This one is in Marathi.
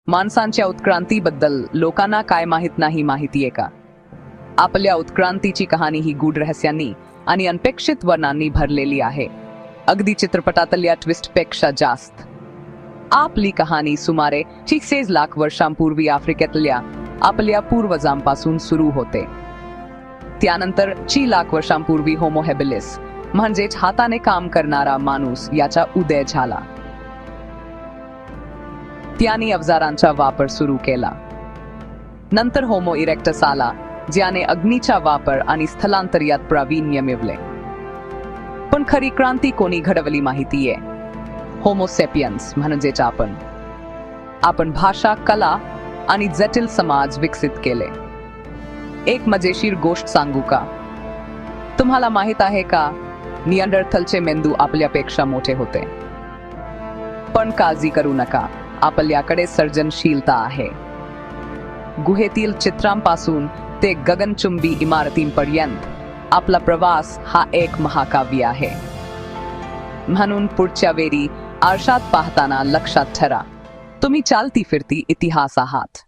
माणसांच्या उत्क्रांतीबद्दल लोकांना काय माहित नाही माहितीये का? आपल्या उत्क्रांतीची कहाणी ही गूढ रहस्यांनी आणि अनपेक्षित वर्णांनी भरलेली आहे, अगदी चित्रपटातल्या ट्विस्टपेक्षा जास्त. आपली कहाणी सुमारे 6 लाख वर्षांपूर्वी आफ्रिकेतल्या आपल्या पूर्वजांपासून सुरू होते. त्यानंतर 6 लाख वर्षांपूर्वी होमो हॅबिलिस म्हणजेच हाताने काम करणारा माणूस याचा उदय झाला. त्याने अवजारांचा वापर सुरू केला. नंतर होमो इरेक्टस आला, ज्याने अग्नीचा वापर आणि स्थलांतरित प्रावीण्य मिळवले. पण खरी क्रांती कोणी घडवली माहितीये? होमो सेपियन्स म्हणजेच आपण भाषा, कला आणि जटिल समाज विकसित केले. एक मजेशीर गोष्ट सांगू का? तुम्हाला माहित आहे का, निअँडरथलचे मेंदू आपल्यापेक्षा मोठे होते. पण काळजी करू नका, आपल्याकडे सर्जनशीलता आहे. गुहेतील चित्रांपासून ते गगनचुंबी इमारतींपर्यंत आपला प्रवास हा एक महाकाव्य आहे. म्हणून पुढच्या वेळी आरशात पाहताना लक्षात ठेवा, तुम्ही चालती फिरती इतिहास आहात.